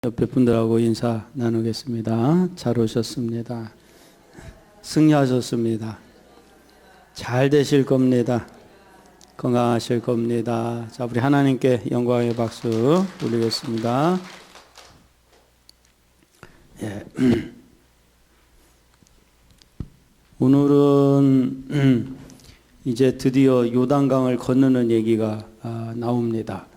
옆에 분들하고 인사 나누겠습니다. 잘 오셨습니다. 승리하셨습니다. 잘 되실 겁니다. 건강하실 겁니다. 자, 우리 하나님께 영광의 박수 올리겠습니다. 예. 오늘은 이제 드디어 요단강을 건너는 얘기가 나옵니다.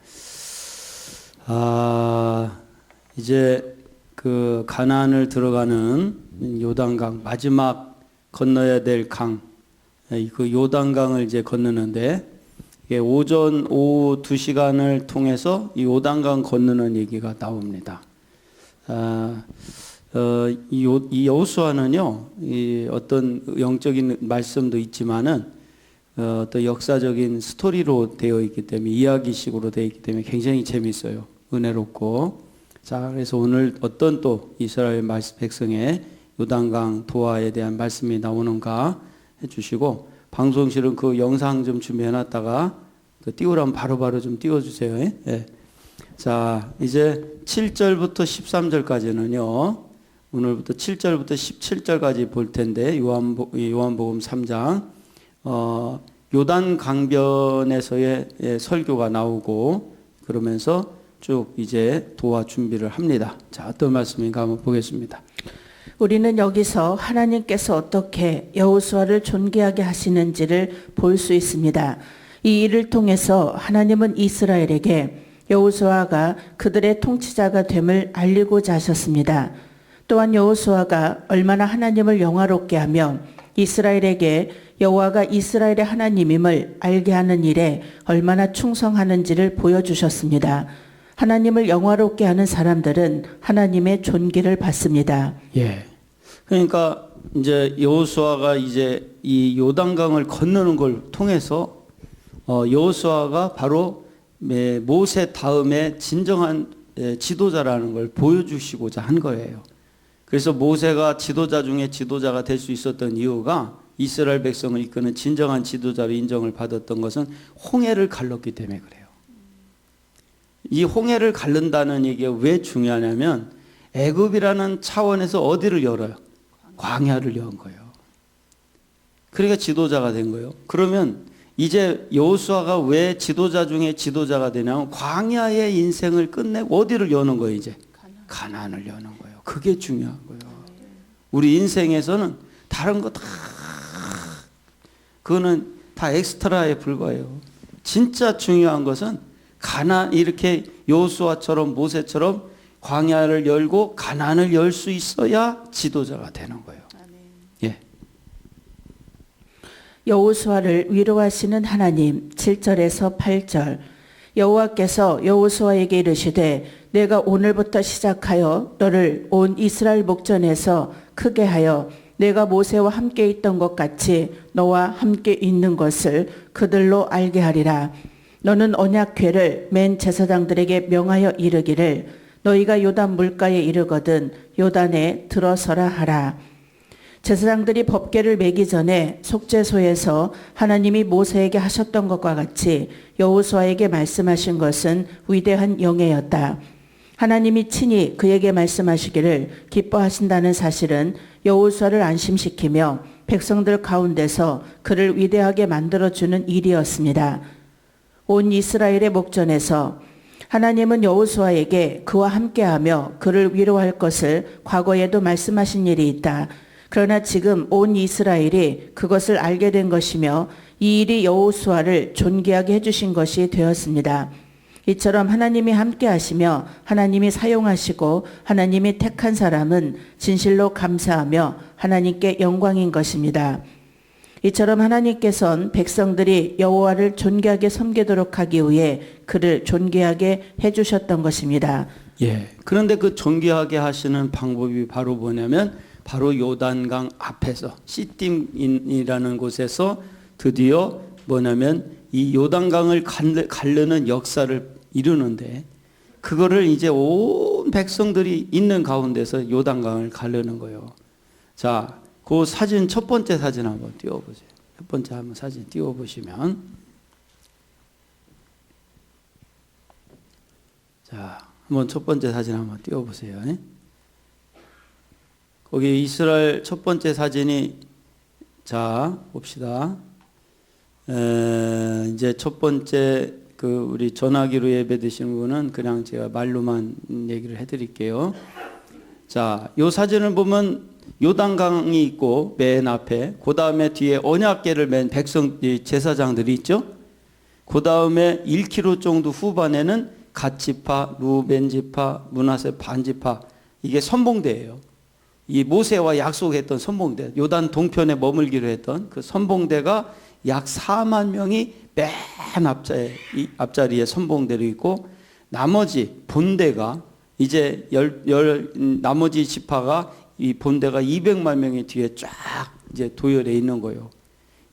이제 그 가나안을 들어가는 요단강, 마지막 건너야 될 강, 그 요단강을 이제 건너는데, 오전, 오후 2시간을 통해서 이 요단강 건너는 얘기가 나옵니다. 이 여호수아는요, 이 어떤 영적인 말씀도 있지만은, 또 역사적인 스토리로 되어 있기 때문에, 이야기식으로 되어 있기 때문에 굉장히 재밌어요. 은혜롭고. 자, 그래서 오늘 어떤 또 이스라엘 백성의 요단강 도하에 대한 말씀이 나오는가 해주시고, 방송실은 그 영상 좀 준비해놨다가 그 띄우라면 바로바로 좀 띄워주세요. 예. 자, 이제 7절부터 13절까지는요, 오늘부터 7절부터 17절까지 볼 텐데, 요한복음 3장, 요단 강변에서의 설교가 나오고, 그러면서 쭉 이제 도와 준비를 합니다. 자, 어떤 말씀인가 한번 보겠습니다. 우리는 여기서 하나님께서 어떻게 여호수아를 존귀하게 하시는지를 볼 수 있습니다. 이 일을 통해서 하나님은 이스라엘에게 여호수아가 그들의 통치자가 됨을 알리고자 하셨습니다. 또한 여호수아가 얼마나 하나님을 영화롭게 하며 이스라엘에게 여호와가 이스라엘의 하나님임을 알게 하는 일에 얼마나 충성하는지를 보여주셨습니다. 하나님을 영화롭게 하는 사람들은 하나님의 존귀를 받습니다. 예. 그러니까 이제 여호수아가 이제 이 요단강을 건너는 걸 통해서 여호수아가 바로 모세 다음에 진정한 지도자라는 걸 보여주시고자 한 거예요. 그래서 모세가 지도자 중에 지도자가 될 수 있었던 이유가 이스라엘 백성을 이끄는 진정한 지도자로 인정을 받았던 것은 홍해를 갈랐기 때문에 그래요. 이 홍해를 갈른다는 얘기가 왜 중요하냐면 애굽이라는 차원에서 어디를 열어요? 광야를 연 거예요. 그러니까 지도자가 된 거예요. 그러면 이제 여호수아가 왜 지도자 중에 지도자가 되냐면 광야의 인생을 끝내고 어디를 여는 거예요? 이제 가나안을 여는 거예요. 그게 중요한 거예요. 우리 인생에서는 다른 거 다 그거는 다 엑스트라에 불과해요. 진짜 중요한 것은 이렇게 여호수아처럼 모세처럼 광야를 열고 가나안을 열 수 있어야 지도자가 되는 거예요. 예. 여호수아를 위로하시는 하나님. 7절에서 8절. 여호와께서 여호수아에게 이르시되 내가 오늘부터 시작하여 너를 온 이스라엘 목전에서 크게 하여 내가 모세와 함께 있던 것 같이 너와 함께 있는 것을 그들로 알게 하리라. 너는 언약궤를 맨 제사장들에게 명하여 이르기를 너희가 요단 물가에 이르거든 요단에 들어서라 하라. 제사장들이 법궤를 매기 전에 속죄소에서 하나님이 모세에게 하셨던 것과 같이 여호수아에게 말씀하신 것은 위대한 영예였다. 하나님이 친히 그에게 말씀하시기를 기뻐하신다는 사실은 여호수아를 안심시키며 백성들 가운데서 그를 위대하게 만들어주는 일이었습니다. 온 이스라엘의 목전에서 하나님은 여호수아에게 그와 함께하며 그를 위로할 것을 과거에도 말씀하신 일이 있다. 그러나 지금 온 이스라엘이 그것을 알게 된 것이며 이 일이 여호수아를 존귀하게 해주신 것이 되었습니다. 이처럼 하나님이 함께하시며 하나님이 사용하시고 하나님이 택한 사람은 진실로 감사하며 하나님께 영광인 것입니다. 이처럼 하나님께서는 백성들이 여호와를 존귀하게 섬기도록 하기 위해 그를 존귀하게 해주셨던 것입니다. 예. 그런데 그 존귀하게 하시는 방법이 바로 뭐냐면 바로 요단강 앞에서 시딤이라는 곳에서 드디어 뭐냐면 이 요단강을 가르는 역사를 이루는데 그거를 이제 온 백성들이 있는 가운데서 요단강을 가르는 거예요. 자, 그 사진 첫 번째 사진 한번 띄워보세요. 첫 번째 한번 사진 띄워보시면 자, 한번 첫 번째 사진 한번 띄워보세요. 거기 이스라엘 첫 번째 사진이, 자 봅시다. 이제 첫 번째 우리 전화기로 예배 드시는 분은 그냥 제가 말로만 얘기를 해드릴게요. 자, 요 사진을 보면 요단강이 있고 맨 앞에, 그 다음에 뒤에 언약궤를 맨 제사장들이 있죠. 그 다음에 1km 정도 후반에는 갓지파, 루벤 지파, 므낫세 반 지파, 이게 선봉대예요. 이 모세와 약속했던 선봉대, 요단 동편에 머물기로 했던 그 선봉대가 약 4만 명이 맨 앞자리에 선봉대로 있고, 나머지 본대가 이제 나머지 지파가, 이 본대가 200만 명이 뒤에 쫙 이제 도열해 있는 거예요.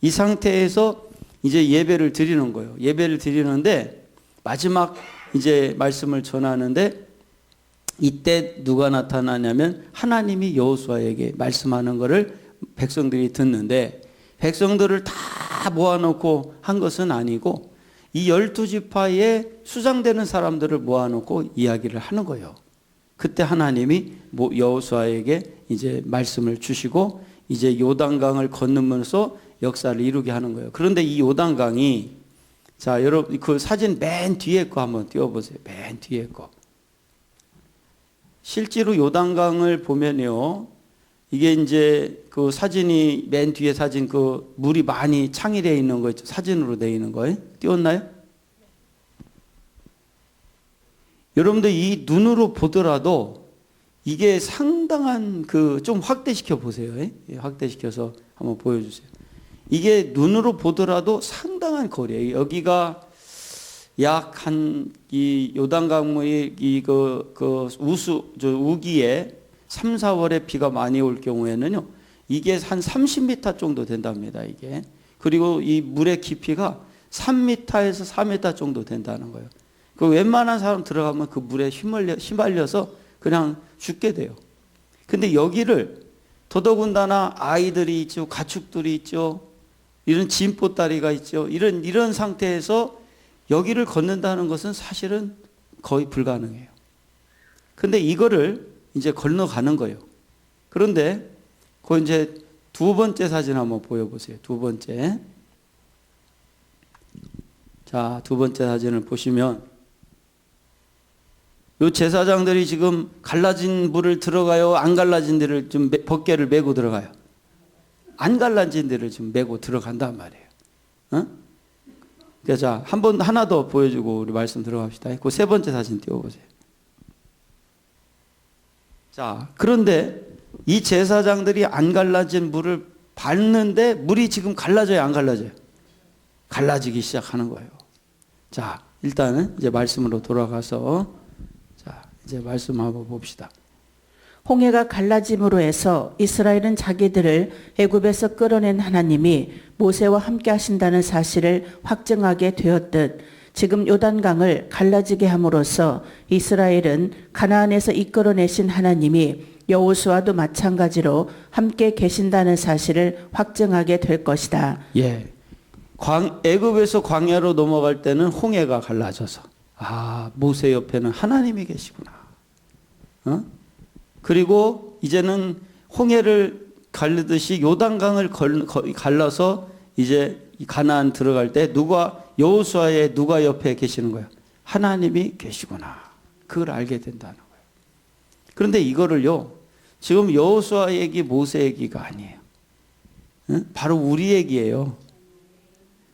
이 상태에서 이제 예배를 드리는 거예요. 예배를 드리는데 마지막 이제 말씀을 전하는데, 이때 누가 나타나냐면 하나님이 여호수아에게 말씀하는 것을 백성들이 듣는데, 백성들을 다 모아놓고 한 것은 아니고 이 12지파에 수장되는 사람들을 모아놓고 이야기를 하는 거예요. 그때 하나님이 여호수아에게 이제 말씀을 주시고 이제 요단강을 건너면서 역사를 이루게 하는 거예요. 그런데 이 요단강이, 자 여러분 그 사진 맨 뒤에 거 한번 띄워보세요. 맨 뒤에 거. 실제로 요단강을 보면요, 이게 이제 그 사진이 맨 뒤에 사진, 그 물이 많이 창일해 있는 거 있죠. 사진으로 되어 있는 거예요. 띄웠나요? 여러분들 이 눈으로 보더라도 이게 상당한 좀 확대시켜 보세요. 확대시켜서 한번 보여주세요. 이게 눈으로 보더라도 상당한 거리예요. 여기가 약 이 요단강물이 우기에 3, 4월에 비가 많이 올 경우에는요, 이게 한 30m 정도 된답니다, 이게. 그리고 이 물의 깊이가 3m에서 4m 정도 된다는 거예요. 그 웬만한 사람 들어가면 그 물에 휘말려서 그냥 죽게 돼요. 근데 여기를 더더군다나 아이들이 있죠, 가축들이 있죠, 이런 진보따리가 있죠, 이런 상태에서 여기를 걷는다는 것은 사실은 거의 불가능해요. 근데 이거를 이제 건너가는 거예요. 그런데 그 이제 두 번째 사진 한번 보여보세요. 두 번째. 자, 두 번째 사진을 보시면 요 제사장들이 지금 갈라진 물을 들어가요? 안 갈라진 데를 좀 벗개를 메고 들어가요? 안 갈라진 데를 좀 메고 들어간단 말이에요. 어? 자, 하나 더 보여주고 우리 말씀 들어갑시다. 그 세 번째 사진 띄워보세요. 자, 그런데 이 제사장들이 안 갈라진 물을 밟는데 물이 지금 갈라져요, 안 갈라져요? 갈라지기 시작하는 거예요. 자, 일단은 이제 말씀으로 돌아가서, 자, 이제 말씀 한번 봅시다. 홍해가 갈라짐으로 해서 이스라엘은 자기들을 애굽에서 끌어낸 하나님이 모세와 함께 하신다는 사실을 확증하게 되었듯, 지금 요단강을 갈라지게 함으로써 이스라엘은 가나안에서 이끌어내신 하나님이 여호수아도 마찬가지로 함께 계신다는 사실을 확증하게 될 것이다. 예, 애굽에서 광야로 넘어갈 때는 홍해가 갈라져서, 모세 옆에는 하나님이 계시구나. 그리고 이제는 홍해를 갈르듯이 요단강을 갈라서 이제 가나안 들어갈 때 여호수아의 누가 옆에 계시는 거예요? 하나님이 계시구나. 그걸 알게 된다는 거예요. 그런데 이거를요, 지금 여호수아 얘기, 모세 얘기가 아니에요. 바로 우리 얘기예요.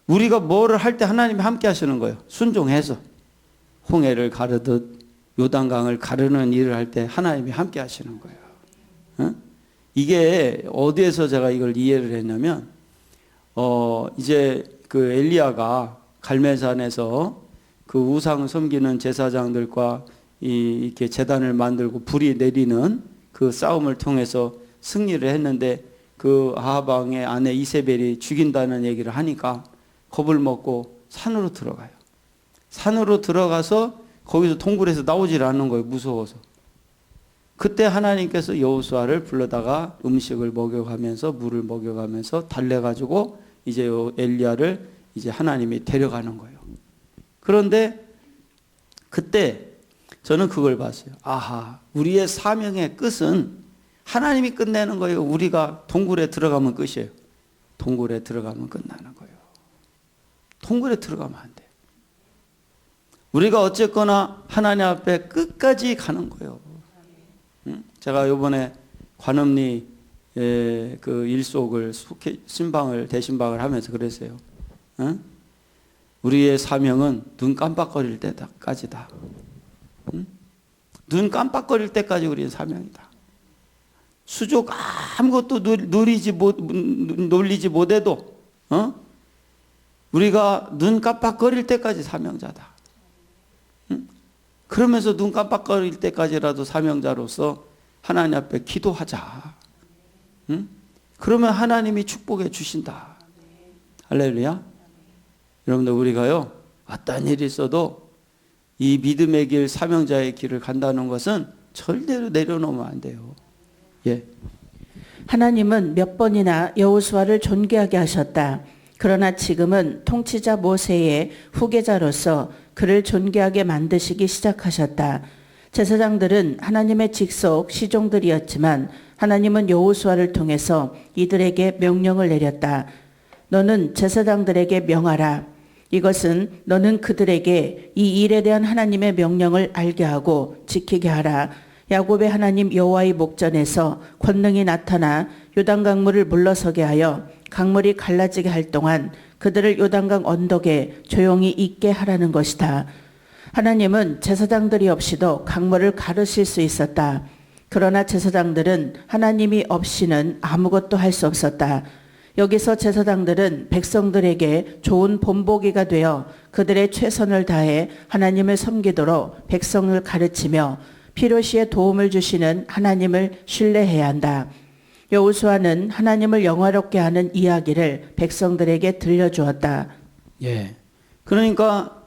우리가 뭐를 할 때 하나님이 함께 하시는 거예요. 순종해서 홍해를 가르듯 요단강을 가르는 일을 할 때 하나님이 함께 하시는 거예요. 이게 어디에서 제가 이걸 이해를 했냐면, 이제 그 엘리야가 갈멜산에서 그 우상을 섬기는 제사장들과 이렇게 제단을 만들고 불이 내리는 그 싸움을 통해서 승리를 했는데, 그 아합 왕의 아내 이세벨이 죽인다는 얘기를 하니까 겁을 먹고 산으로 들어가요. 산으로 들어가서 거기서 동굴에서 나오질 않는 거예요, 무서워서. 그때 하나님께서 여호수아를 불러다가 음식을 먹여가면서 물을 먹여가면서 달래가지고 이제 엘리야를 이제 하나님이 데려가는 거예요. 그런데 그때 저는 그걸 봤어요. 아하, 우리의 사명의 끝은 하나님이 끝내는 거예요. 우리가 동굴에 들어가면 끝이에요. 동굴에 들어가면 끝나는 거예요. 동굴에 들어가면 안 돼. 우리가 어쨌거나 하나님 앞에 끝까지 가는 거예요. 제가 이번에 관음리 그 일속을 신방을 대신방을 하면서 그랬어요. 우리의 사명은 눈 깜빡거릴 때까지다. 눈 깜빡거릴 때까지 우리의 사명이다. 수족 아무것도 놀리지 못해도 우리가 눈 깜빡거릴 때까지 사명자다. 그러면서 눈 깜빡거릴 때까지라도 사명자로서 하나님 앞에 기도하자. 그러면 하나님이 축복해 주신다. 할렐루야. 여러분들 우리가요 어떤 일이 있어도 이 믿음의 길 사명자의 길을 간다는 것은 절대로 내려놓으면 안 돼요. 예. 하나님은 몇 번이나 여호수아를 존귀하게 하셨다. 그러나 지금은 통치자 모세의 후계자로서 그를 존귀하게 만드시기 시작하셨다. 제사장들은 하나님의 직속 시종들이었지만 하나님은 여호수아를 통해서 이들에게 명령을 내렸다. 너는 제사장들에게 명하라. 이것은 너는 그들에게 이 일에 대한 하나님의 명령을 알게 하고 지키게 하라. 야곱의 하나님 여호와의 목전에서 권능이 나타나 요단강물을 물러서게 하여 강물이 갈라지게 할 동안 그들을 요단강 언덕에 조용히 있게 하라는 것이다. 하나님은 제사장들이 없이도 강물을 가르실 수 있었다. 그러나 제사장들은 하나님이 없이는 아무것도 할 수 없었다. 여기서 제사장들은 백성들에게 좋은 본보기가 되어 그들의 최선을 다해 하나님을 섬기도록 백성을 가르치며 필요시에 도움을 주시는 하나님을 신뢰해야 한다. 여호수아는 하나님을 영화롭게 하는 이야기를 백성들에게 들려주었다. 예. 그러니까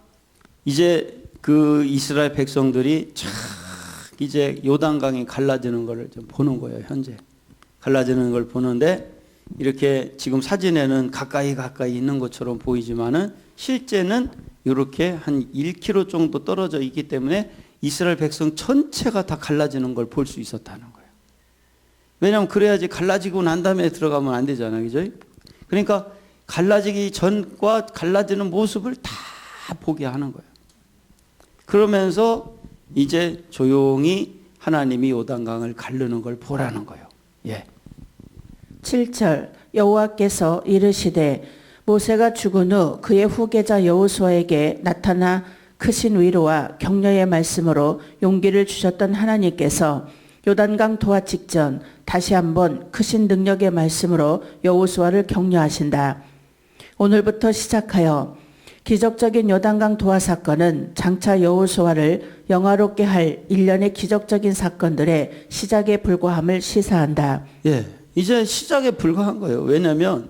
이제 그 이스라엘 백성들이 쫙 이제 요단강이 갈라지는 걸 좀 보는 거예요. 현재 갈라지는 걸 보는데 이렇게 지금 사진에는 가까이 있는 것처럼 보이지만은 실제는 이렇게 한 1km 정도 떨어져 있기 때문에 이스라엘 백성 전체가 다 갈라지는 걸 볼 수 있었다는 거예요. 왜냐하면 그래야지 갈라지고 난 다음에 들어가면 안 되잖아요. 그죠? 그러니까 갈라지기 전과 갈라지는 모습을 다 보게 하는 거예요. 그러면서 이제 조용히 하나님이 요단강을 가르는 걸 보라는 거예요. 예. 7절 여호와께서 이르시되 모세가 죽은 후 그의 후계자 여호수아에게 나타나 크신 위로와 격려의 말씀으로 용기를 주셨던 하나님께서 요단강 도하 직전 다시 한번 크신 능력의 말씀으로 여호수아를 격려하신다. 오늘부터 시작하여 기적적인 요단강 도하 사건은 장차 여호수아를 영화롭게 할 일련의 기적적인 사건들의 시작에 불과함을 시사한다. 예. 이제 시작에 불과한 거예요. 왜냐하면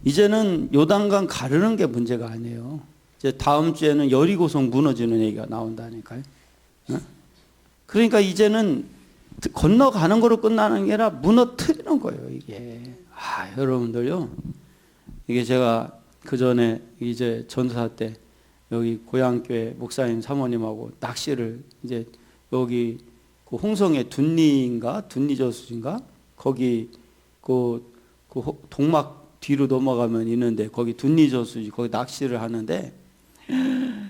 이제는 요단강 가르는 게 문제가 아니에요. 이제 다음 주에는 여리고성 무너지는 얘기가 나온다니까요. 그러니까 이제는 건너가는 거로 끝나는 게 아니라 무너뜨리는 거예요. 이게 여러분들요. 이게 제가 그 전에 이제 전사 때 여기 고향교회 목사님 사모님하고 낚시를 이제 여기 그 홍성의 둔리저수인가 거기 그 동막 뒤로 넘어가면 있는데 거기 둔리저수 거기 낚시를 하는데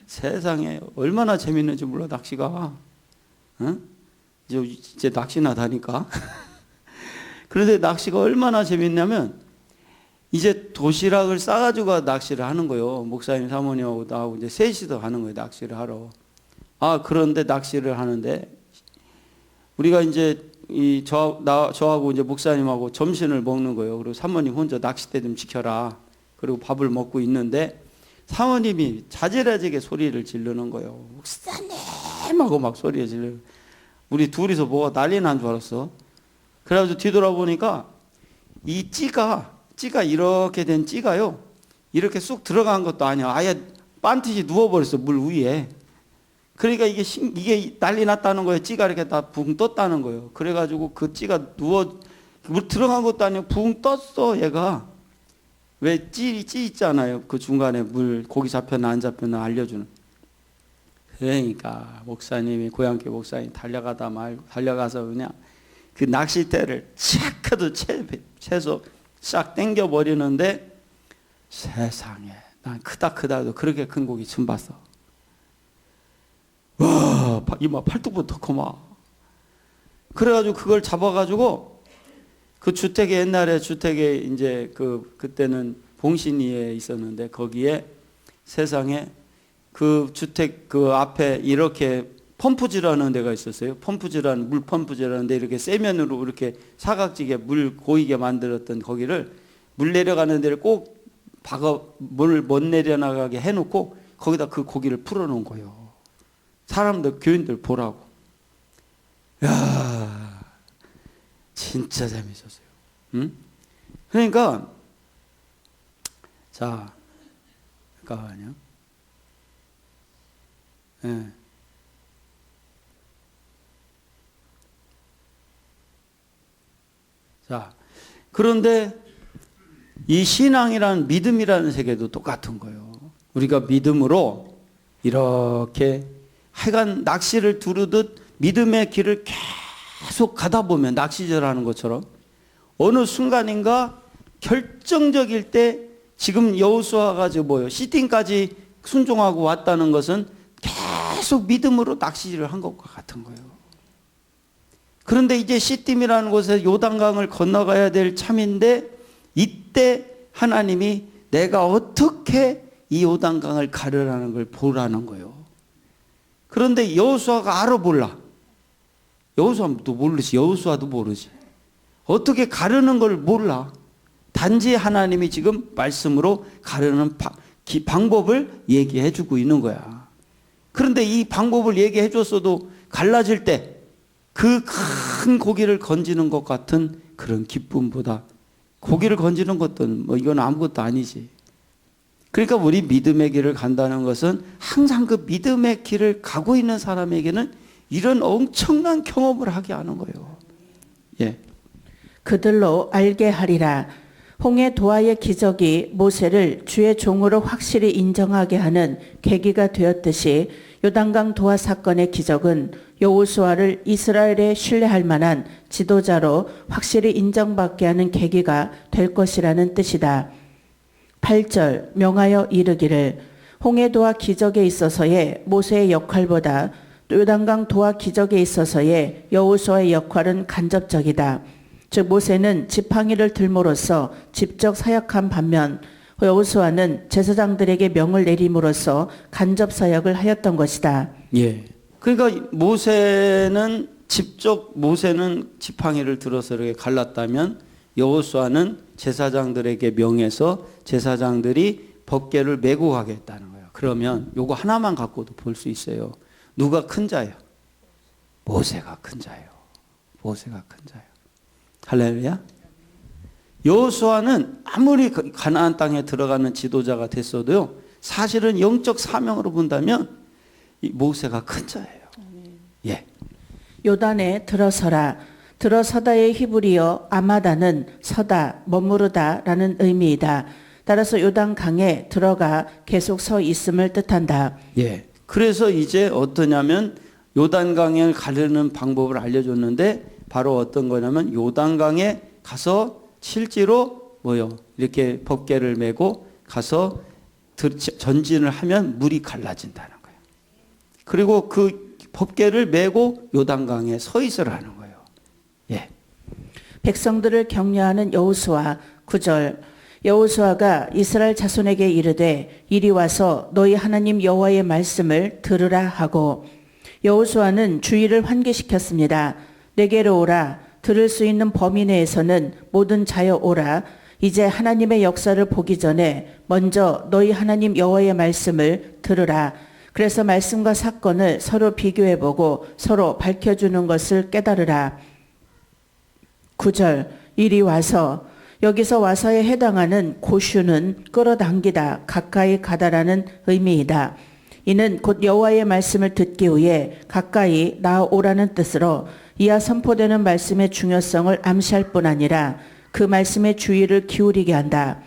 세상에 얼마나 재밌는지 몰라 낚시가. 이제 낚시나 다니까. 그런데 낚시가 얼마나 재밌냐면 이제 도시락을 싸가지고 낚시를 하는 거예요. 목사님 사모님하고 나하고 이제 셋이서 가는 거예요. 낚시를 하러. 그런데 낚시를 하는데 우리가 이제 저하고 이제 목사님하고 점심을 먹는 거예요. 그리고 사모님 혼자 낚싯대 좀 지켜라. 그리고 밥을 먹고 있는데 사모님이 자지러지게 소리를 지르는 거예요. 목사님 하고 막 소리를 지르는. 우리 둘이서 뭐가 난리 난 줄 알았어. 그래가지고 뒤돌아보니까 이 찌가 이렇게 된 찌가요. 이렇게 쑥 들어간 것도 아니야. 아예 반듯이 누워버렸어. 물 위에. 그러니까 이게 난리 났다는 거예요. 찌가 이렇게 다 붕 떴다는 거예요. 그래가지고 그 찌가 물 들어간 것도 아니고 붕 떴어. 얘가. 왜 찌 있잖아요. 그 중간에 물 고기 잡혔나 안 잡혔나 알려주는. 그러니까 목사님이 고향교회 목사님 달려가서 그냥 그 낚싯대를 체크도 채소 싹 당겨 버리는데 세상에 난 크다도 그렇게 큰 고기 처음 봤어. 와 이마 팔뚝부터 커마. 그래가지고 그걸 잡아가지고 그 주택에 옛날에 주택에 이제 그때는 봉신리에 있었는데 거기에 세상에 그 주택 그 앞에 이렇게 펌프질하는 데가 있었어요. 물 펌프질하는 데 이렇게 세면으로 이렇게 사각지게 물 고이게 만들었던 거기를 물 내려가는 데를 꼭 물을 못 내려나가게 해놓고 거기다 그 고기를 풀어놓은 거예요. 사람들 교인들 보라고. 야 진짜 재밌었어요. 응? 그러니까 자 잠깐만요. 예. 자, 그런데 이 신앙이라는 믿음이라는 세계도 똑같은 거예요. 우리가 믿음으로 이렇게 하여간 낚시를 두르듯 믿음의 길을 계속 가다 보면 낚시질 하는 것처럼 어느 순간인가 결정적일 때 지금 여호수아가 뭐예요? 시팀까지 순종하고 왔다는 것은 계속 믿음으로 낚시질을 한 것과 같은 거예요. 그런데 이제 시팀이라는 곳에 요단강을 건너가야 될 참인데 이때 하나님이 내가 어떻게 이 요단강을 가르라는 걸 보라는 거예요. 그런데 여호수아가 알아 몰라. 여호수아도 모르지. 어떻게 가르는 걸 몰라. 단지 하나님이 지금 말씀으로 가르는 방법을 얘기해 주고 있는 거야. 그런데 이 방법을 얘기해 줬어도 갈라질 때 그 큰 고기를 건지는 것 같은 그런 기쁨보다 고기를 건지는 것은 이건 아무것도 아니지. 그러니까 우리 믿음의 길을 간다는 것은 항상 그 믿음의 길을 가고 있는 사람에게는 이런 엄청난 경험을 하게 하는 거예요. 예. 그들로 알게 하리라. 홍해 도하의 기적이 모세를 주의 종으로 확실히 인정하게 하는 계기가 되었듯이 요단강 도하 사건의 기적은 여호수아를 이스라엘에 신뢰할 만한 지도자로 확실히 인정받게 하는 계기가 될 것이라는 뜻이다. 8절 명하여 이르기를 홍해 도하 기적에 있어서의 모세의 역할보다 요단강 도하 기적에 있어서의 여호수아의 역할은 간접적이다. 즉 모세는 지팡이를 들므로써 직접 사역한 반면 여호수아는 제사장들에게 명을 내림으로써 간접 사역을 하였던 것이다. 예. 그러니까 모세는 지팡이를 들어서 이렇게 갈랐다면 여호수아는 제사장들에게 명해서 제사장들이 법궤를 메고 가겠다는 거예요. 그러면 요거 하나만 갖고도 볼 수 있어요. 누가 큰 자예요? 모세가 큰 자예요. 모세가 큰 자예요. 할렐루야. 여호수아는 아무리 가나안 땅에 들어가는 지도자가 됐어도요, 사실은 영적 사명으로 본다면 이 모세가 큰 자예요. 예. 요단에 들어서라. 들어서다의 히브리어 아마다는 서다, 머무르다라는 의미이다. 따라서 요단강에 들어가 계속 서 있음을 뜻한다. 예. 그래서 이제 어떠냐면 요단강을 가르는 방법을 알려줬는데 바로 어떤 거냐면 요단강에 가서 실제로 이렇게 법궤를 메고 가서 전진을 하면 물이 갈라진다는 거예요. 그리고 그 법궤를 메고 요단강에 서 있으라는 거예요. 예. 백성들을 격려하는 여호수아 9절. 여호수아가 이스라엘 자손에게 이르되 이리 와서 너희 하나님 여호와의 말씀을 들으라 하고 여호수아는 주의를 환기시켰습니다. 내게로 오라. 들을 수 있는 범위 내에서는 모든 자여 오라. 이제 하나님의 역사를 보기 전에 먼저 너희 하나님 여호와의 말씀을 들으라. 그래서 말씀과 사건을 서로 비교해보고 서로 밝혀주는 것을 깨달으라. 9절. 이리 와서. 여기서 와서에 해당하는 고슈는 끌어당기다, 가까이 가다라는 의미이다. 이는 곧 여호와의 말씀을 듣기 위해 가까이 나아오라는 뜻으로 이하 선포되는 말씀의 중요성을 암시할 뿐 아니라 그 말씀에 주의를 기울이게 한다.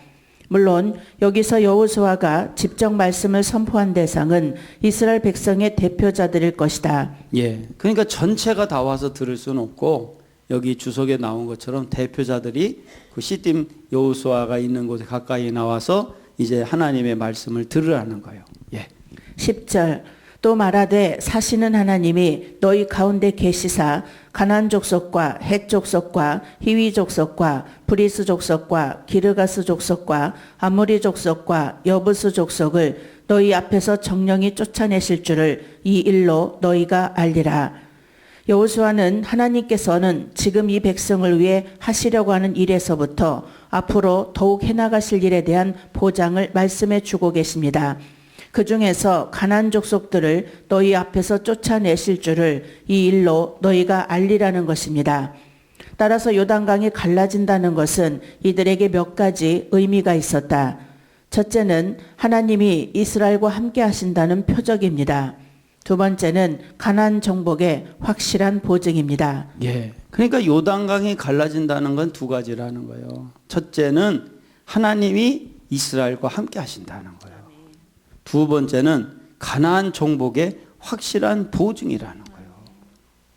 물론 여기서 여호수아가 직접 말씀을 선포한 대상은 이스라엘 백성의 대표자들일 것이다. 예. 그러니까 전체가 다 와서 들을 수는 없고 여기 주석에 나온 것처럼 대표자들이 그 시딤 여호수아가 있는 곳에 가까이 나와서 이제 하나님의 말씀을 들으라는 거예요. 예. 10절 또 말하되 사시는 하나님이 너희 가운데 계시사 가나안 족속과 헷 족속과 히위 족속과 브리스 족속과 기르가스 족속과 아모리 족속과 여부스 족속을 너희 앞에서 정령이 쫓아내실 줄을 이 일로 너희가 알리라. 여호수아는 하나님께서는 지금 이 백성을 위해 하시려고 하는 일에서부터 앞으로 더욱 해나가실 일에 대한 보장을 말씀해 주고 계십니다. 그 중에서 가나안 족속들을 너희 앞에서 쫓아내실 줄을 이 일로 너희가 알리라는 것입니다. 따라서 요단강이 갈라진다는 것은 이들에게 몇 가지 의미가 있었다. 첫째는 하나님이 이스라엘과 함께 하신다는 표적입니다. 두 번째는 가나안 정복의 확실한 보증입니다. 예. 그러니까 요단강이 갈라진다는 건 두 가지라는 거예요. 첫째는 하나님이 이스라엘과 함께 하신다는 거예요. 두 번째는 가나안 정복의 확실한 보증이라는 거예요.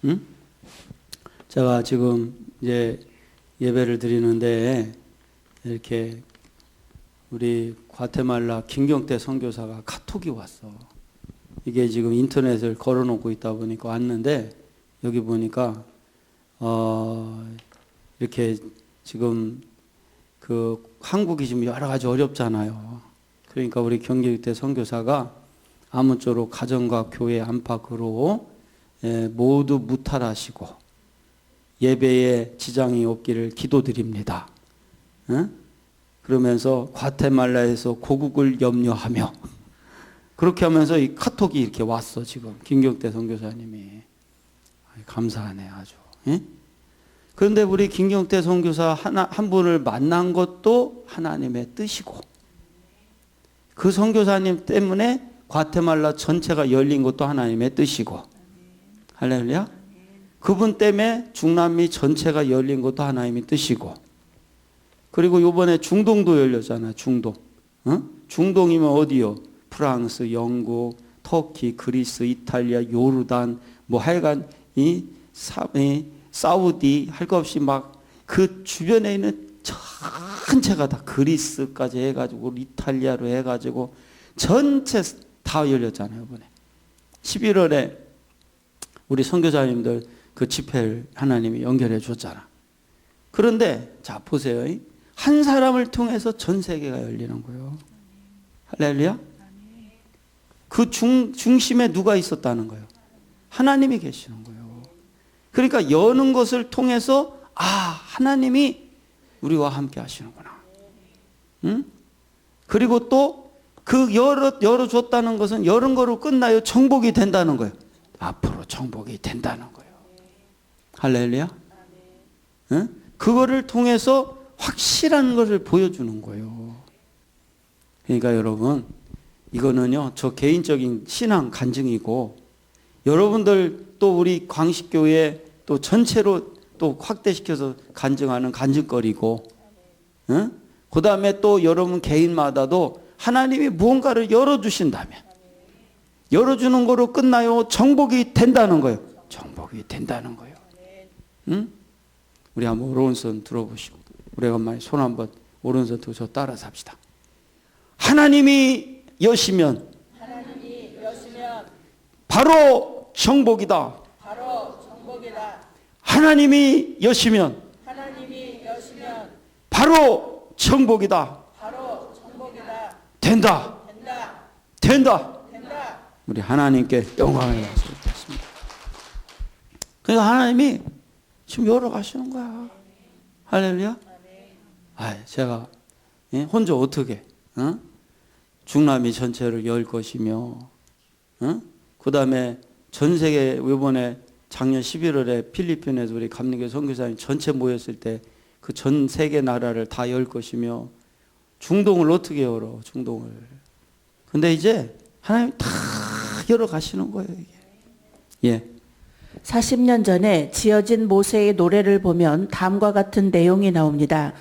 응? 제가 지금 이제 예배를 드리는데 이렇게 우리 과테말라 김경태 선교사가 카톡이 왔어. 이게 지금 인터넷을 걸어놓고 있다 보니까 왔는데 여기 보니까 이렇게 지금 그 한국이 지금 여러 가지 어렵잖아요. 그러니까 우리 경기대 선교사가 아무쪼록 가정과 교회 안팎으로 모두 무탈하시고 예배에 지장이 없기를 기도드립니다. 그러면서 과테말라에서 고국을 염려하며 그렇게 하면서 이 카톡이 이렇게 왔어. 지금 김경태 선교사님이 감사하네 아주. 그런데 우리 김경태 선교사 한 분을 만난 것도 하나님의 뜻이고 그 선교사님 때문에 과테말라 전체가 열린 것도 하나님의 뜻이고 할렐루야. 그분 때문에 중남미 전체가 열린 것도 하나님의 뜻이고 그리고 이번에 중동도 열렸잖아요. 중동. 중동이면 어디요? 프랑스, 영국, 터키, 그리스, 이탈리아, 요르단 뭐 하여간 이 사우디 할 것 없이 막 그 주변에 있는 전체가 다 그리스까지 해가지고 이탈리아로 해가지고 전체 다 열렸잖아요. 이번에 11월에 우리 선교사님들 그 집회를 하나님이 연결해 줬잖아. 그런데 자 보세요. 한 사람을 통해서 전 세계가 열리는 거예요. 할렐루야. 그 중심에 누가 있었다는 거예요? 하나님이 계시는 거예요. 그러니까 여는 것을 통해서 하나님이 우리와 함께 하시는구나. 응? 그리고 또 그 열어줬다는 것은 열은 거로 끝나요? 정복이 된다는 거예요. 앞으로 정복이 된다는 거예요. 할렐루야. 응? 그거를 통해서 확실한 것을 보여주는 거예요. 그러니까 여러분 이거는요 저 개인적인 신앙 간증이고 여러분들 또 우리 광식교회 또 전체로 또 확대시켜서 간증하는 간증거리고 그 다음에 또 여러분 개인마다도 하나님이 무언가를 열어주신다면 열어주는 거로 끝나요? 정복이 된다는 거예요. 정복이 된다는 거예요. 응? 우리 한번 오른손 들어보시고 우리 엄마의 손 한번 오른손 들고 저 따라서 합시다. 하나님이 여시면 바로 정복이다. 하나님이 여시면 바로 정복이다. 된다. 우리 하나님께 영광을 드리겠습니다. 그러니까 하나님이 지금 열어가시는 거야. 할렐루야. 제가 혼자 어떻게 중남미 전체를 열 것이며 그 다음에 전 세계 이번에 작년 11월에 필리핀에서 우리 감리교 선교사님 전체 모였을 때 그 전 세계 나라를 다 열 것이며 중동을 어떻게 열어 중동을. 근데 이제 하나님 다 열어 가시는 거예요 이게. 예. 40년 전에 지어진 모세의 노래를 보면 다음과 같은 내용이 나옵니다.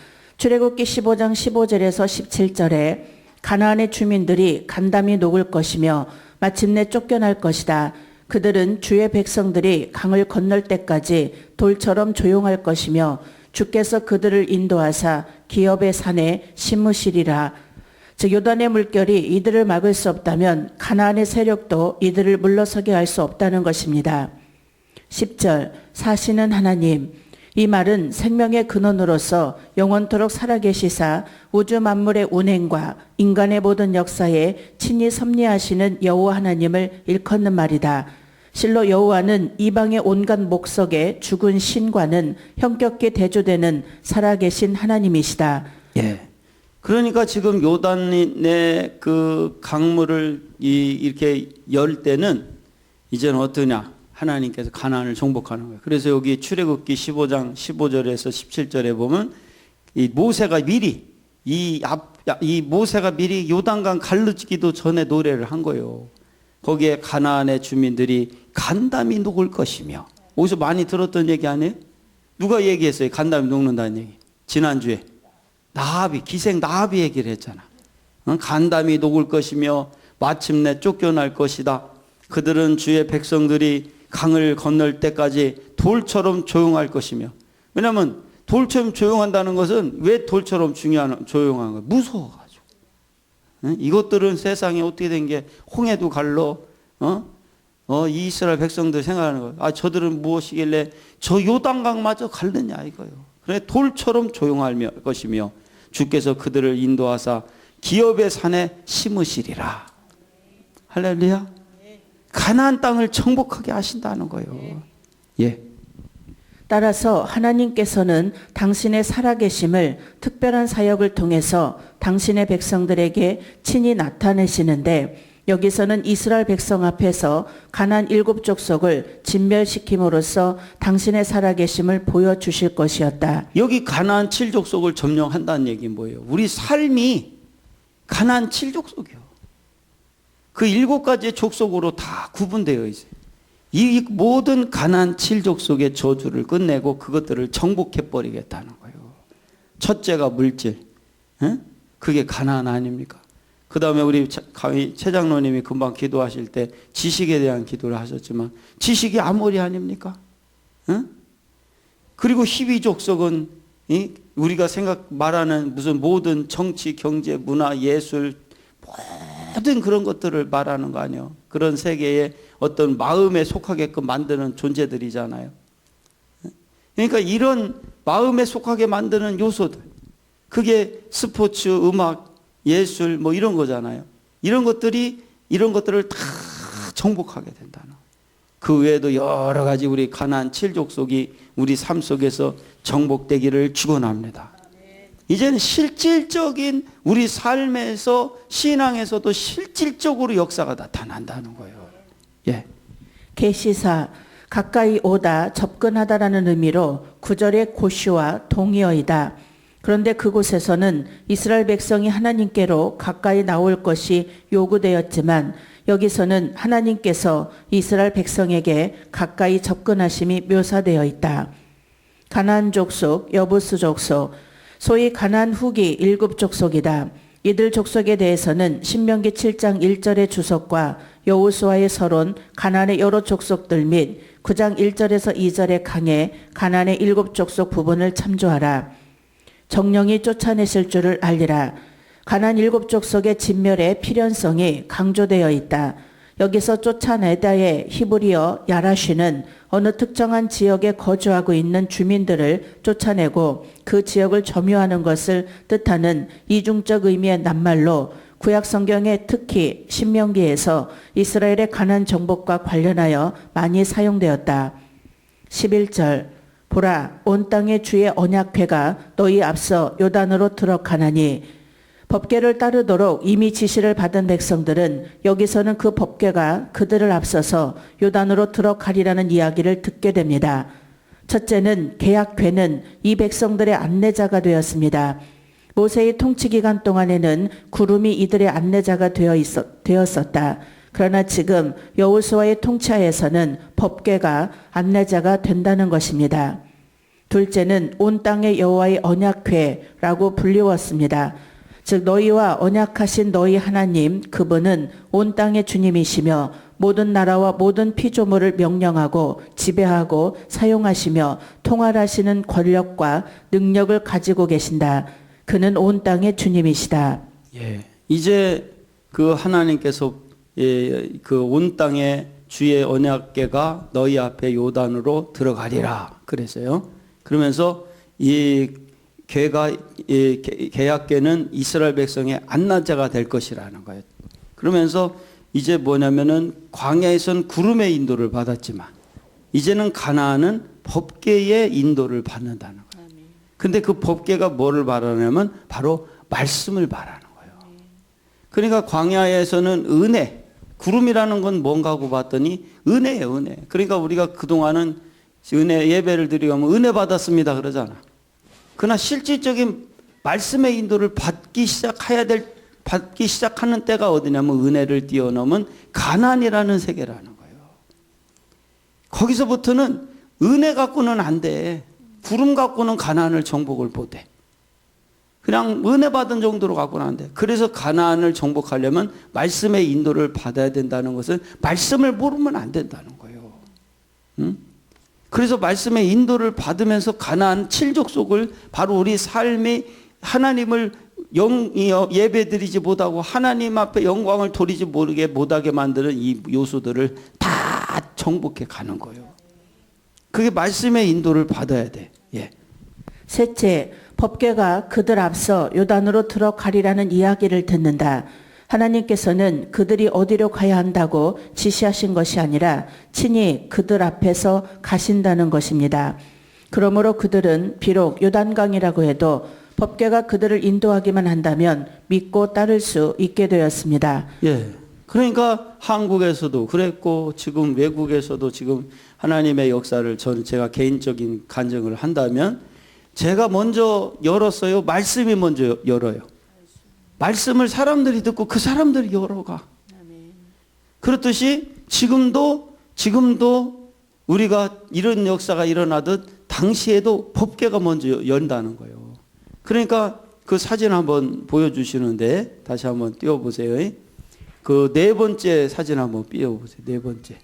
출애굽기 15장 15절에서 17절에 가나안의 주민들이 간담이 녹을 것이며 마침내 쫓겨날 것이다. 그들은 주의 백성들이 강을 건널 때까지 돌처럼 조용할 것이며 주께서 그들을 인도하사 기업의 산에 심으시리라. 즉 요단의 물결이 이들을 막을 수 없다면 가나안의 세력도 이들을 물러서게 할 수 없다는 것입니다. 10절 사시는 하나님, 이 말은 생명의 근원으로서 영원토록 살아계시사 우주 만물의 운행과 인간의 모든 역사에 친히 섭리하시는 여호와 하나님을 일컫는 말이다. 실로 여호와는 이방의 온갖 목석에 죽은 신과는 형격히 대조되는 살아계신 하나님이시다. 예. 그러니까 지금 요단의 그 강물을 이렇게 열 때는 이제는 어떠냐? 하나님께서 가나안을 정복하는 거예요. 그래서 여기 출애굽기 15장 15절에서 17절에 보면 이 모세가 미리 모세가 미리 요단강 갈르기도 전에 노래를 한 거예요. 거기에 가나안의 주민들이 간담이 녹을 것이며, 어디서 많이 들었던 얘기 아니에요? 누가 얘기했어요? 간담이 녹는다는 얘기. 지난주에 기생 나합이 얘기를 했잖아. 간담이 녹을 것이며 마침내 쫓겨날 것이다. 그들은 주의 백성들이 강을 건널 때까지 돌처럼 조용할 것이며. 왜냐하면 돌처럼 조용한다는 것은 왜 돌처럼 조용한 거예요? 무서워가지고. 이것들은 세상에 어떻게 된 게 홍해도 갈러 이 이스라엘 백성들 생각하는 거예요. 저들은 무엇이길래 저 요단강마저 갈르냐 이거예요. 그래 돌처럼 조용할 것이며 주께서 그들을 인도하사 기업의 산에 심으시리라. 할렐루야. 가나안 땅을 정복하게 하신다는 거예요. 예. 따라서 하나님께서는 당신의 살아계심을 특별한 사역을 통해서 당신의 백성들에게 친히 나타내시는데, 여기서는 이스라엘 백성 앞에서 가나안 7족속을 진멸시킴으로써 당신의 살아계심을 보여주실 것이었다. 여기 가나안 7족속을 점령한다는 얘기는 뭐예요? 우리 삶이 가나안 7족속이요. 그 7가지의 족속으로 다 구분되어 있어요. 이 모든 가나안 7족속의 저주를 끝내고 그것들을 정복해버리겠다는 거예요. 첫째가 물질. 그게 가나안 아닙니까? 그 다음에 우리 최 장로님이 금방 기도하실 때 지식에 대한 기도를 하셨지만 지식이 아모리 아닙니까? 그리고 12족속은 우리가 말하는 무슨 모든 정치, 경제, 문화, 예술 모든 그런 것들을 말하는 거 아니에요. 그런 세계에 어떤 마음에 속하게끔 만드는 존재들이잖아요. 그러니까 이런 마음에 속하게 만드는 요소들, 그게 스포츠, 음악, 예술 뭐 이런 거잖아요. 이런 것들을 다 정복하게 된다는. 그 외에도 여러 가지 우리 가나안 7족속이 우리 삶 속에서 정복되기를 축원합니다. 이제는 실질적인 우리 삶에서 신앙에서도 실질적으로 역사가 나타난다는 거예요. 예. 계시사 가까이 오다 접근하다라는 의미로 9절의 고시와 동의어이다. 그런데 그곳에서는 이스라엘 백성이 하나님께로 가까이 나올 것이 요구되었지만 여기서는 하나님께서 이스라엘 백성에게 가까이 접근하심이 묘사되어 있다. 가나안 족속, 여부스 족속, 소위 가나안 후기 7족속이다. 이들 족속에 대해서는 신명기 7장 1절의 주석과 여호수아의 서론, 가나안의 여러 족속들 및 9장 1절에서 2절의 강해 가나안의 7족속 부분을 참조하라. 정령이 쫓아내실 줄을 알리라. 가나안 7족속의 진멸의 필연성이 강조되어 있다. 여기서 쫓아내다의 히브리어 야라쉬는 어느 특정한 지역에 거주하고 있는 주민들을 쫓아내고 그 지역을 점유하는 것을 뜻하는 이중적 의미의 낱말로 구약 성경에 특히 신명기에서 이스라엘의 가나안 정복과 관련하여 많이 사용되었다. 11절 보라 온 땅의 주의 언약궤가 너희 앞서 요단으로 들어가나니. 법궤를 따르도록 이미 지시를 받은 백성들은 여기서는 그 법궤가 그들을 앞서서 요단으로 들어가리라는 이야기를 듣게 됩니다. 첫째는 계약궤는 이 백성들의 안내자가 되었습니다. 모세의 통치 기간 동안에는 구름이 이들의 안내자가 되었었다. 그러나 지금 여호수아의 통치하에서는 법궤가 안내자가 된다는 것입니다. 둘째는 온 땅의 여호와의 언약궤라고 불리웠습니다. 즉 너희와 언약하신 너희 하나님 그분은 온 땅의 주님이시며 모든 나라와 모든 피조물을 명령하고 지배하고 사용하시며 통할하시는 권력과 능력을 가지고 계신다. 그는 온 땅의 주님이시다. 예. 이제 그 하나님께서 그 온 땅에 주의 언약궤가 너희 앞에 요단으로 들어가리라 그랬어요. 그러면서 이 궤가 계약궤는 이스라엘 백성의 안나자가 될 것이라는 거예요. 그러면서 이제 뭐냐면은 광야에선 구름의 인도를 받았지만 이제는 가나안은 법궤의 인도를 받는다는 거예요. 근데 그 법궤가 뭐를 말하냐면 바로 말씀을 말하는 거예요. 그러니까 광야에서는 은혜, 구름이라는 건 뭔가 하고 봤더니 은혜예요, 은혜. 그러니까 우리가 그동안은 은혜 예배를 드리면 은혜 받았습니다 그러잖아. 그러나 실질적인 말씀의 인도를 받기 시작하는 때가 어디냐면 은혜를 뛰어넘은 가나안이라는 세계라는 거예요. 거기서부터는 은혜 갖고는 안 돼. 구름 갖고는 가나안을 정복을 못해. 그냥 은혜 받은 정도로 갖고는 안 돼. 그래서 가나안을 정복하려면 말씀의 인도를 받아야 된다는 것은 말씀을 모르면 안 된다는 거예요. 응? 그래서 말씀의 인도를 받으면서 가나안 칠족속을 바로 우리 삶이 하나님을 예배드리지 못하고 하나님 앞에 영광을 돌리지 못하게 만드는 이 요소들을 다 정복해 가는 거예요. 그게 말씀의 인도를 받아야 돼. 예. 셋째, 법궤가 그들 앞서 요단으로 들어가리라는 이야기를 듣는다. 하나님께서는 그들이 어디로 가야 한다고 지시하신 것이 아니라 친히 그들 앞에서 가신다는 것입니다. 그러므로 그들은 비록 요단강이라고 해도 법궤가 그들을 인도하기만 한다면 믿고 따를 수 있게 되었습니다. 예. 그러니까 한국에서도 그랬고 지금 외국에서도 지금 하나님의 역사를 제가 개인적인 간증을 한다면 제가 먼저 열었어요. 말씀이 먼저 열어요. 말씀을 사람들이 듣고 그 사람들이 열어가. 그렇듯이 지금도 우리가 이런 역사가 일어나듯 당시에도 법궤가 먼저 연다는 거예요. 그러니까 그 사진 한번 보여주시는데 다시 한번 띄워보세요. 그 네 번째 사진 한번 띄워보세요. 네 번째.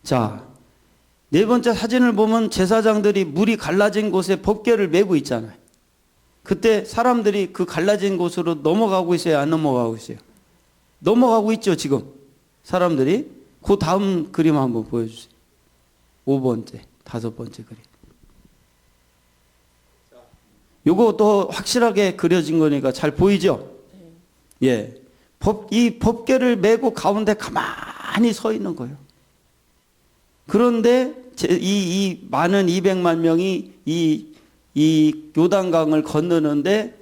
자, 네 번째 사진을 보면 제사장들이 물이 갈라진 곳에 법궤를 메고 있잖아요. 그때 사람들이 그 갈라진 곳으로 넘어가고 있어요? 안 넘어가고 있어요? 넘어가고 있죠, 지금. 사람들이. 그 다음 그림 한번 보여주세요. 5번째, 5번째 그림. 요거 또 확실하게 그려진 거니까 잘 보이죠? 예. 이 법궤를 메고 가운데 가만히 서 있는 거예요. 그런데 이 많은 200만 명이 이 요단강을 건너는데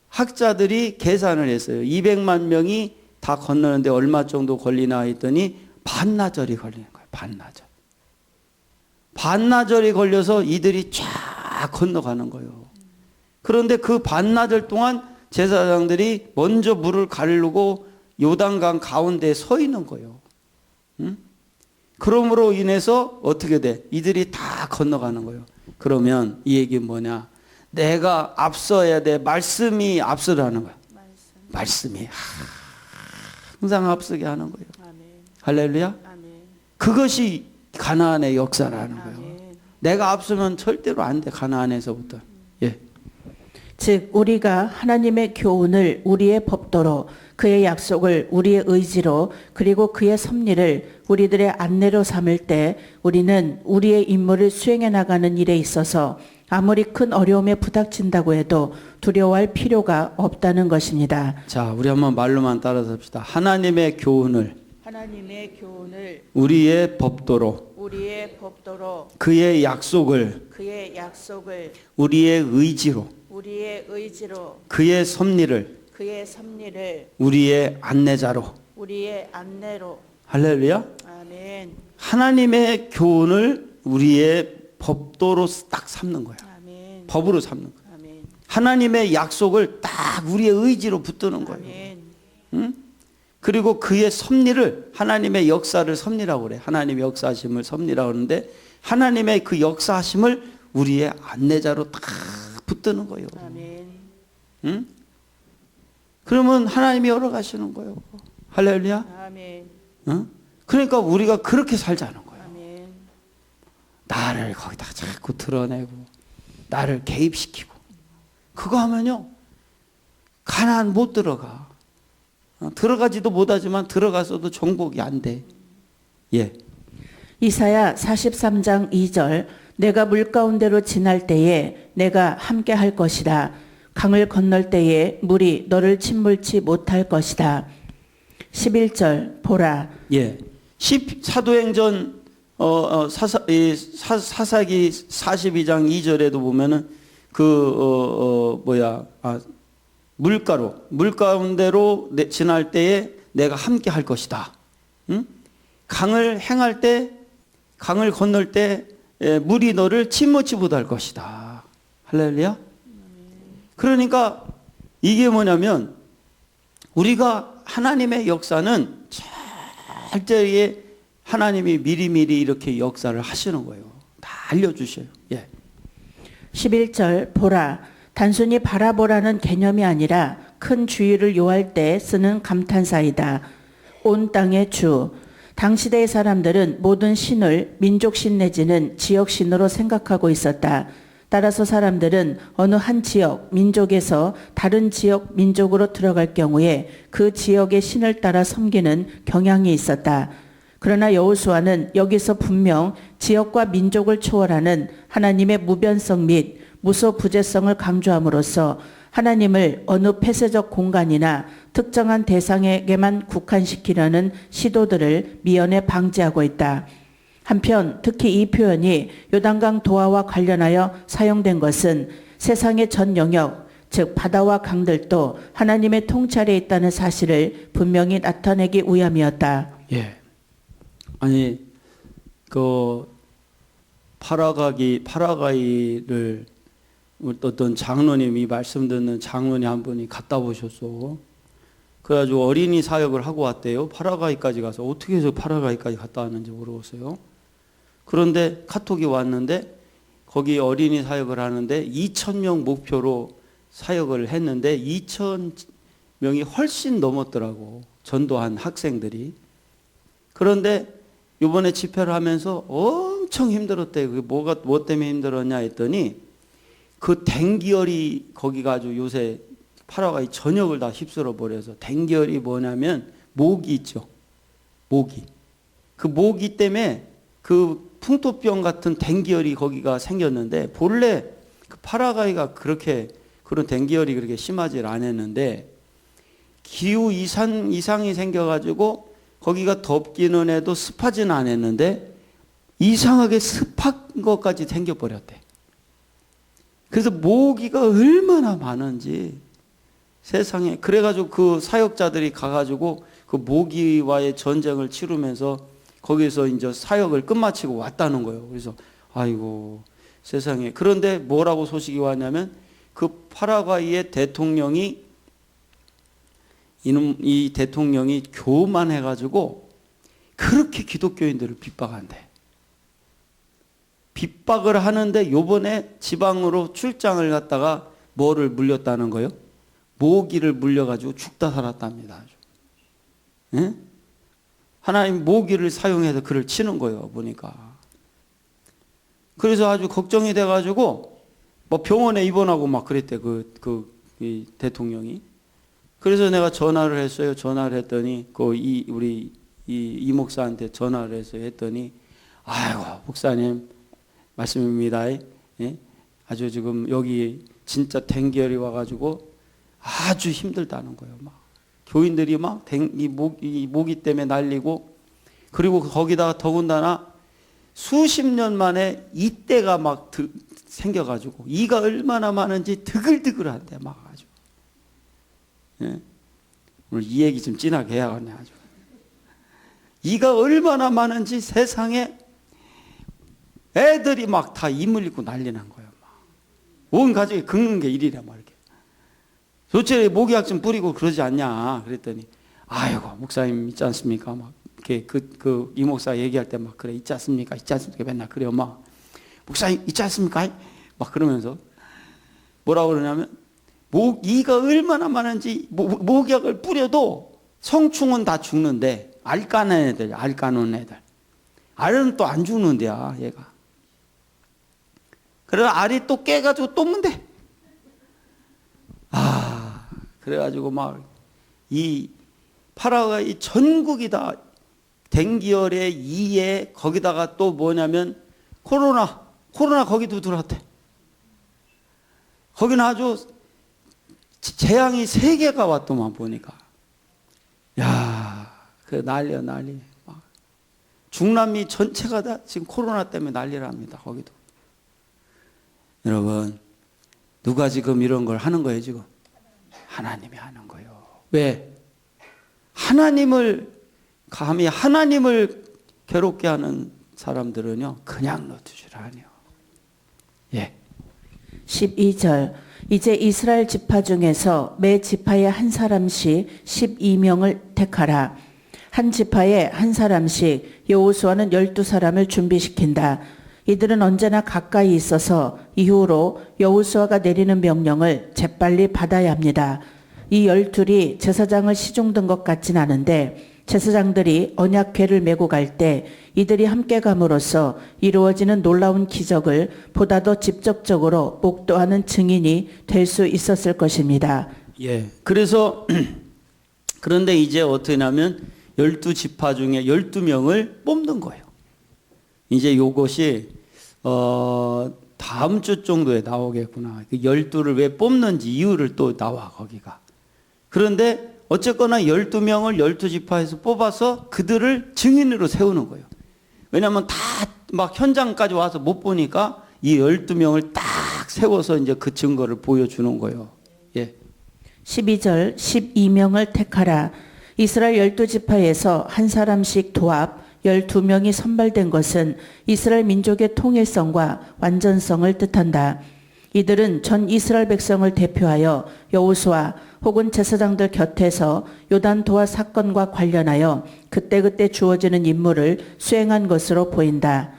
학자들이 계산을 했어요. 200만 명이 다 건너는데 얼마 정도 걸리나 했더니 반나절이 걸리는 거예요. 반나절. 반나절이 걸려서 이들이 쫙 건너가는 거예요. 그런데 그 반나절 동안 제사장들이 먼저 물을 가르고 요단강 가운데에 서 있는 거예요. 응? 그러므로 인해서 어떻게 돼? 이들이 다 건너가는 거예요. 그러면 이 얘기는 뭐냐? 내가 앞서야 돼. 말씀이 앞서라는 거야. 말씀이 항상 앞서게 하는 거예요. 아멘. 할렐루야. 아멘. 그것이 가나안의 역사라는 거예요. 아멘. 내가 앞서면 절대로 안 돼. 가나안에서부터. 예. 즉 우리가 하나님의 교훈을 우리의 법도로 그의 약속을 우리의 의지로 그리고 그의 섭리를 우리들의 안내로 삼을 때 우리는 우리의 임무를 수행해 나가는 일에 있어서 아무리 큰 어려움에 부닥친다고 해도 두려워할 필요가 없다는 것입니다. 자, 우리 한번 말로만 따라서 합시다. 하나님의 교훈을 우리의 법도로 그의 약속을 우리의 의지로 그의 섭리를 우리의 안내자로 할렐루야. 아멘. 하나님의 교훈을 우리의 법도로 딱 삼는 거야. 아멘. 법으로 삼는 거야. 아멘. 하나님의 약속을 딱 우리의 의지로 붙드는 거예요. 아멘. 응? 그리고 그의 섭리를 하나님의 역사를 섭리라고 그래. 하나님의 역사하심을 섭리라고 하는데 하나님의 그 역사하심을 우리의 안내자로 딱 붙드는 거예요. 아멘. 응? 그러면 하나님이 열어가시는 거예요. 할렐루야. 아멘. 응? 그러니까 우리가 그렇게 살자는 거예요. 아멘. 나를 거기다가 자꾸 드러내고 나를 개입시키고 그거 하면요 가나안 못 들어가. 들어가지도 못하지만 들어가서도 정복이 안 돼. 예. 이사야 43장 2절 내가 물 가운데로 지날 때에 내가 함께 할 것이다. 강을 건널 때에 물이 너를 침몰치 못할 것이다. 11절 보라. 예. 사도행전 사사기 42장 2절에도 보면은 물 가운데로 지날 때에 내가 함께 할 것이다. 응? 강을 건널 때 물이 너를 침몰치 못할 것이다. 할렐루야. 그러니까 이게 뭐냐면 우리가 하나님의 역사는 철저히 하나님이 미리미리 이렇게 역사를 하시는 거예요. 다 알려주셔요. 예. 11절 보라. 단순히 바라보라는 개념이 아니라 큰 주의를 요할 때 쓰는 감탄사이다. 온 땅의 주. 당시대의 사람들은 모든 신을 민족신 내지는 지역신으로 생각하고 있었다. 따라서 사람들은 어느 한 지역, 민족에서 다른 지역, 민족으로 들어갈 경우에 그 지역의 신을 따라 섬기는 경향이 있었다. 그러나 여호수아는 여기서 분명 지역과 민족을 초월하는 하나님의 무변성 및 무소부재성을 강조함으로써 하나님을 어느 폐쇄적 공간이나 특정한 대상에게만 국한시키려는 시도들을 미연에 방지하고 있다. 한편 특히 이 표현이 요단강 도하와 관련하여 사용된 것은 세상의 전 영역, 즉 바다와 강들도 하나님의 통찰에 있다는 사실을 분명히 나타내기 위함이었다. 예. 아니 그 파라가이를 어떤 장로님이 말씀 듣는 장로님 한 분이 갔다 오셨어. 그래가지고 어린이 사역을 하고 왔대요. 파라가이까지 가서 어떻게 해서 파라가이까지 갔다 왔는지 모르겠어요. 그런데 카톡이 왔는데 거기 어린이 사역을 하는데 2,000명 목표로 사역을 했는데 2,000명이 훨씬 넘었더라고. 전도한 학생들이. 그런데 이번에 집회를 하면서 엄청 힘들었대. 그게 뭐 때문에 힘들었냐 했더니 그 댕기열이 거기가 아주 요새 파라과이 전역을 다 휩쓸어 버려서 댕기열이 뭐냐면 모기 있죠. 모기. 그 모기 때문에 그 풍토병 같은 댕기열이 거기가 생겼는데 본래 그 파라과이가 그렇게 그런 댕기열이 그렇게 심하지 않았는데 기후 이상이 생겨가지고 거기가 덥기는 해도 습하지는 않았는데 이상하게 습한 것까지 생겨버렸대. 그래서 모기가 얼마나 많은지 세상에. 그래가지고 그 사역자들이 가가지고 그 모기와의 전쟁을 치르면서 거기서 이제 사역을 끝마치고 왔다는 거예요. 그래서 아이고 세상에. 그런데 뭐라고 소식이 왔냐면 그 파라과이의 대통령이 이 대통령이 교만해가지고 그렇게 기독교인들을 핍박한대. 핍박을 하는데 요번에 지방으로 출장을 갔다가 뭐를 물렸다는 거예요? 모기를 물려가지고 죽다 살았답니다. 아주. 예? 하나님 모기를 사용해서 그를 치는 거예요. 보니까. 그래서 아주 걱정이 돼가지고 뭐 병원에 입원하고 막 그랬대. 이 대통령이. 그래서 내가 전화를 했어요. 전화를 했더니 우리 이 목사한테 전화를 해서 했더니 아이고 목사님 말씀입니다. 예? 아주 지금 여기 진짜 댕기열이 와가지고 아주 힘들다는 거예요. 막 교인들이 막 이 모기 때문에 난리고 그리고 거기다가 더군다나 수십 년 만에 이때가 막 생겨가지고 이가 얼마나 많은지 드글드글한데 막 아주. 예? 오늘 이 얘기 좀 진하게 해야겠네 아주. 이가 얼마나 많은지 세상에 애들이 막 다 이물리고 난리 난 거예요. 막. 온 가족이 긁는 게 일이래 막 이렇게. 도대체 모기약 좀 뿌리고 그러지 않냐 그랬더니 아이고 목사님 있지 않습니까? 막 이렇게 이 목사 얘기할 때 막 그래 있지 않습니까? 있지 않습니까? 맨날 그래요. 막 목사님 있지 않습니까? 막 그러면서 뭐라고 그러냐면 이가 얼마나 많은지 목약을 뿌려도 성충은 다 죽는데 알 까는 애들, 알 까는 애들. 알은 또 안 죽는데야 얘가. 그래서 알이 또 깨가지고 또 문대. 그래가지고 막 이 파라가 이 전국이 다 댕기열에 이에 거기다가 또 뭐냐면 코로나 거기도 들어왔대. 거기는 아주 재앙이 3개가 왔더만 보니까. 야, 그 난리야 난리. 막 중남미 전체가 다 지금 코로나 때문에 난리랍니다. 거기도. 여러분, 누가 지금 이런 걸 하는 거예요 지금? 하나님이 하는 거예요. 왜? 감히 하나님을 괴롭게 하는 사람들은요 그냥 놔두질 않아요. 예. 12절 이제 이스라엘 지파 중에서 매 지파에 한 사람씩 12명을 택하라. 한 지파에 한 사람씩 여호수아는 12사람을 준비시킨다. 이들은 언제나 가까이 있어서 이후로 여호수아가 내리는 명령을 재빨리 받아야 합니다. 이 12이 제사장을 시중든 것 같진 않은데 제사장들이 언약궤를 메고 갈 때 이들이 함께 감으로써 이루어지는 놀라운 기적을 보다 더 직접적으로 목도하는 증인이 될 수 있었을 것입니다. 예. 그래서 그런데 이제 어떻게 하냐면 12지파 중에 12명을 뽑는 거예요. 이제 요것이 다음 주 정도에 나오겠구나. 12를 왜 뽑는지 이유를 또 나와 거기가. 그런데 어쨌거나 12명을 12지파에서 뽑아서 그들을 증인으로 세우는 거예요. 왜냐하면 다 막 현장까지 와서 못 보니까 이 12명을 딱 세워서 이제 그 증거를 보여주는 거예요. 예. 12절 12명을 택하라. 이스라엘 12지파에서 한 사람씩 도합 12명이 선발된 것은 이스라엘 민족의 통일성과 완전성을 뜻한다. 이들은 전 이스라엘 백성을 대표하여 여호수아 혹은 제사장들 곁에서 요단도화 사건과 관련하여 그때그때 주어지는 임무를 수행한 것으로 보인다.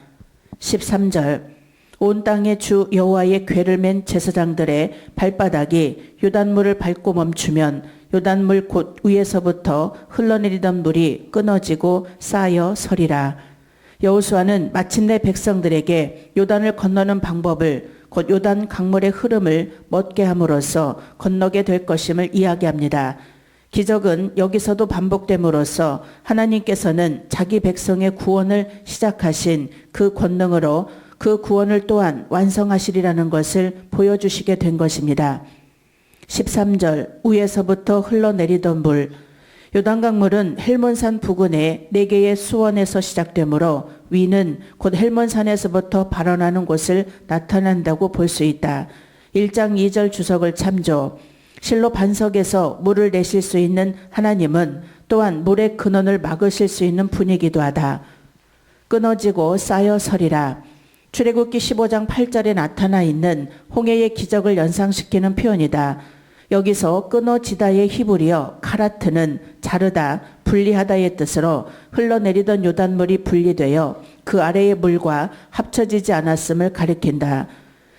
13절 온 땅의 주 여호와의 궤를 맨 제사장들의 발바닥이 요단물을 밟고 멈추면 요단물 곧 위에서부터 흘러내리던 물이 끊어지고 쌓여 서리라. 여호수아는 마침내 백성들에게 요단을 건너는 방법을 곧 요단 강물의 흐름을 멎게 함으로써 건너게 될 것임을 이야기합니다. 기적은 여기서도 반복됨으로써 하나님께서는 자기 백성의 구원을 시작하신 그 권능으로 그 구원을 또한 완성하시리라는 것을 보여주시게 된 것입니다. 13절 위에서부터 흘러내리던 물. 요단강물은 헬몬산 부근의 4개의 수원에서 시작되므로 위는 곧 헬몬산에서부터 발원하는 곳을 나타난다고 볼 수 있다. 1장 2절 주석을 참조. 실로 반석에서 물을 내실 수 있는 하나님은 또한 물의 근원을 막으실 수 있는 분이기도 하다. 끊어지고 쌓여 서리라. 출애굽기 15장 8절에 나타나 있는 홍해의 기적을 연상시키는 표현이다. 여기서 끊어지다의 히브리어 카라트는 자르다, 분리하다의 뜻으로 흘러내리던 요단물이 분리되어 그 아래의 물과 합쳐지지 않았음을 가리킨다.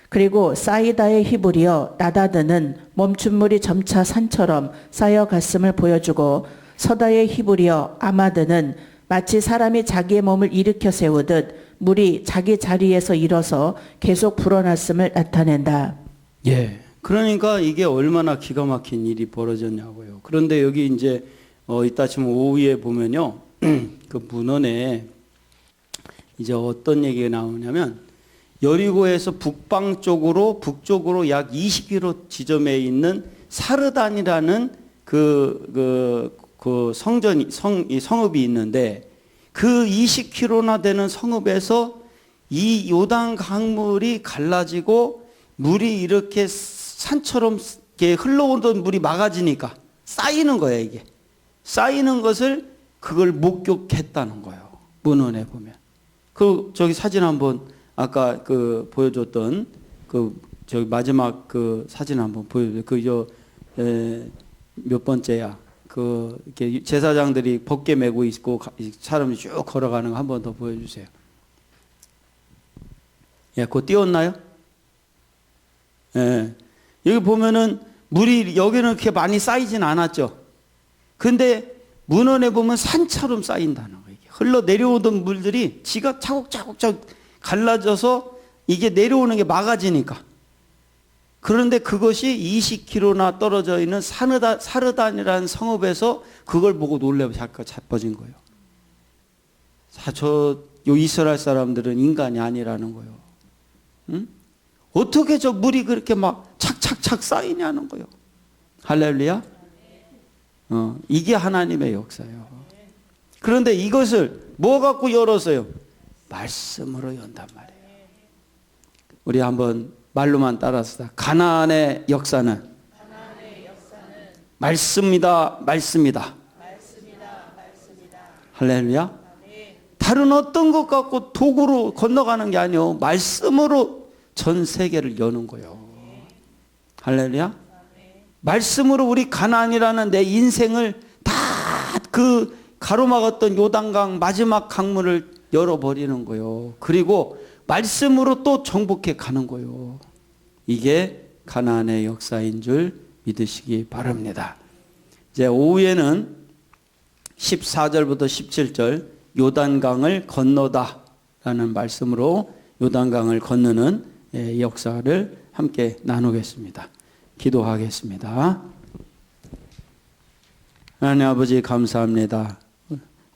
그리고 쌓이다의 히브리어 나다드는 멈춘 물이 점차 산처럼 쌓여갔음을 보여주고 서다의 히브리어 아마드는 마치 사람이 자기의 몸을 일으켜 세우듯 물이 자기 자리에서 일어서 계속 불어났음을 나타낸다. 예. 그러니까 이게 얼마나 기가 막힌 일이 벌어졌냐고요. 그런데 여기 이제 이따 지금 오후에 보면요. 그 문헌에 이제 어떤 얘기가 나오냐면 여리고에서 북쪽으로 약 20km 지점에 있는 사르단이라는 그 성읍이 있는데 그 20km나 되는 성읍에서 이 요단 강물이 갈라지고 물이 이렇게 산처럼 이렇게 흘러오던 물이 막아지니까 쌓이는 거예요, 이게. 쌓이는 것을 그걸 목격했다는 거예요. 문헌에 보면. 저기 사진 한번 아까 보여줬던 저기 마지막 사진 한번 보여줘요. 몇 번째야? 이렇게 제사장들이 법궤 메고 있고 사람이 쭉 걸어가는 거 한 번 더 보여주세요. 예, 그거 띄웠나요? 예. 여기 보면은 물이 여기는 그렇게 많이 쌓이진 않았죠. 근데 문헌에 보면 산처럼 쌓인다는 거예요. 흘러 내려오던 물들이 지가 차곡차곡 갈라져서 이게 내려오는 게 막아지니까. 그런데 그것이 20km나 떨어져 있는 사르단이라는 성읍에서 그걸 보고 놀래고 자빠진 거예요. 요 이스라엘 사람들은 인간이 아니라는 거예요. 응? 어떻게 저 물이 그렇게 막 착착착 쌓이냐는 거예요. 할렐루야. 이게 하나님의 역사예요. 그런데 이것을 뭐 갖고 열었어요? 말씀으로 연단 말이에요. 우리 한번 말로만 따라서 가나안의 역사는 말씀이다, 말씀이다. 할렐루야. 다른 어떤 것 갖고 도구로 건너가는 게 아니요, 말씀으로 전 세계를 여는 거예요. 할렐루야. 말씀으로 우리 가나안이라는 내 인생을 다 그 가로막았던 요단강 마지막 강문을 열어버리는 거예요. 그리고 말씀으로 또 정복해 가는 거예요. 이게 가나안의 역사인 줄 믿으시기 바랍니다. 이제 오후에는 14절부터 17절 요단강을 건너다 라는 말씀으로 요단강을 건너는 역사를 함께 나누겠습니다. 기도하겠습니다. 하나님 아버지 감사합니다.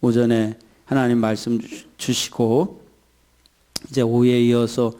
오전에 하나님 말씀 주시고 이제 오후에 이어서